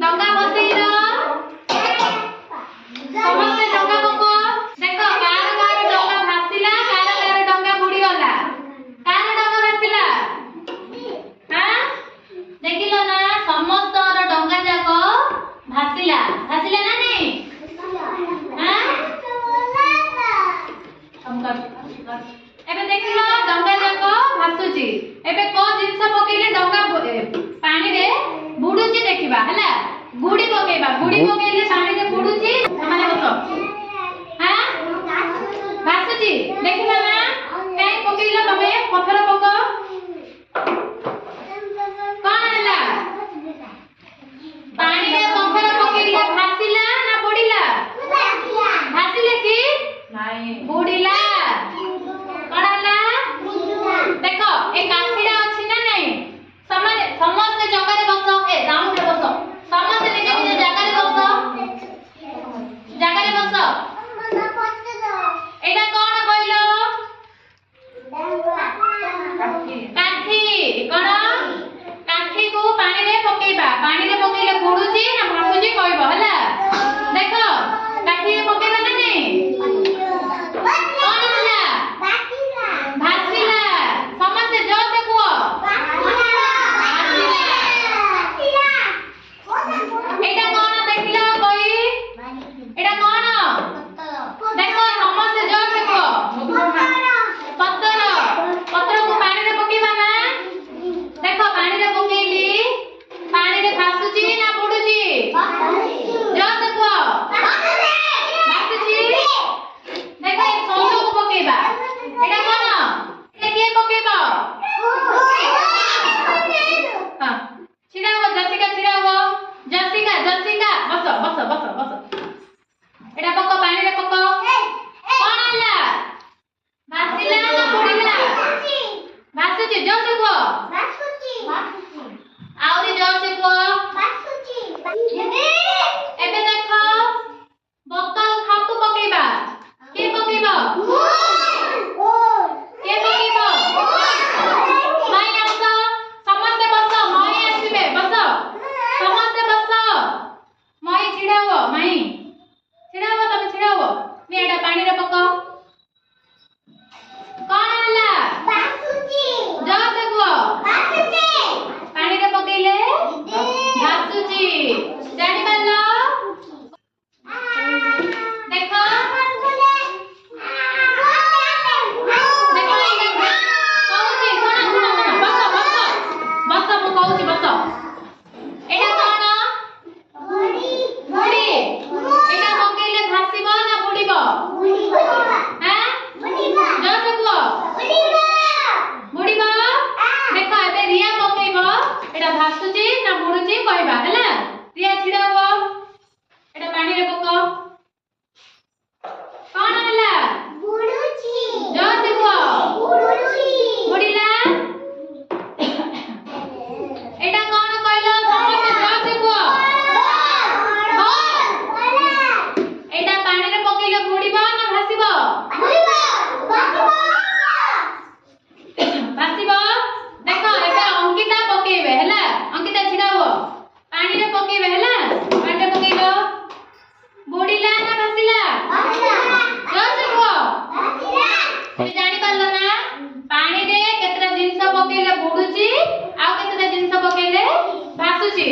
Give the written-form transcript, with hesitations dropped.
डंगा बसैर समस्ते डंगा पको देखो कार कार डंगा भासिला कार कार डंगा बुडी गला कार डंगा भासिला हां देखिलो ना समस्त डंगा जाको भासिला भासिला ना नहीं हां हम कर एबे देखिलो डंगा जाको भासुची एबे को जिंस पकेले डंगा पानी रे बुडुची देखिबा हला गुडी पकेबा गुडी पकेले पानी रे बुडुची माने बसो हां भासुची देखिलो ना काई पकेलो तमे पत्थर पको कोन हला पानी रे पत्थर पकेले भासिला ना बुडीला भासिले की नहीं बुडीला कोन हला देखो ए काठीरा अछि ना नहीं समस्त जगह रे बसो ए राउंड रे बसो समस्त निज निज जगह रे बसो एटा कोन कहलो काठी कोन काठी को पानी रे पकेबा पानी रे पकेले बुडुची ना भासुची कहबो हला देखो काठी रे पकेबा ना नहीं कोन हला भासिला समस्त जो से को एटा कोन देखिला कोई एटा कोन देखो समस्त जो से को पत्थर पत्थर को पानी रे पकेबा ना देखो पानी रे पकेली पानी रे भासुची ना बुडुची जो से को भासुची देखो ए सोनो को पकेबा एटा कोन एटा के पकेबा हां छिड़ा हो जसिका छिड़ा हो जसिका जसिका बसो बसो बसो बसो एटा पको पानी रे पको कोन हला भासिला ना बुडीला भासुची जो से को आउरी जो से को एबे देखो बोतल खातु पकेबा के पकेबा के पकेबा माई आसो समस्त बसो माई आसीबे बसो समस्त बसो माई छिड़ा हो माई छिड़ा हो तमे छिड़ा हो ने एटा पानी रे पको कोन हला जो से को पानी रे पकेले भासुची जानि पालो देखो देखो एटा कहूची सुनो सुनो सुनो बसो बसो बसो मु कहूची बसो एटा कोन बुडी एटा पकेले भासिबो ना बुडीबो हैं जो से को बुडीबो देखो एबे रिया पकेबो एटा भासुची ना बुडुची कहबा हला रिया छिड़ा हो एटा पानी रे पको कोन हला जो से को बुडीला एटा कोन कहलो समस्त जो से को एटा पानी रे पकेले बुडीबो ना भासिबो भासिबो देखो एबे अंकिता पकेबे हला अंकिता छिड़ा हो पानी रे पकेबे हला पानी रे पकेलो बुडीला ना भासिला जो से को जानि पारलो ना पानी रे केतरा जिंस पकेले बुडुची आ केतरा जिंस पकेले भासुची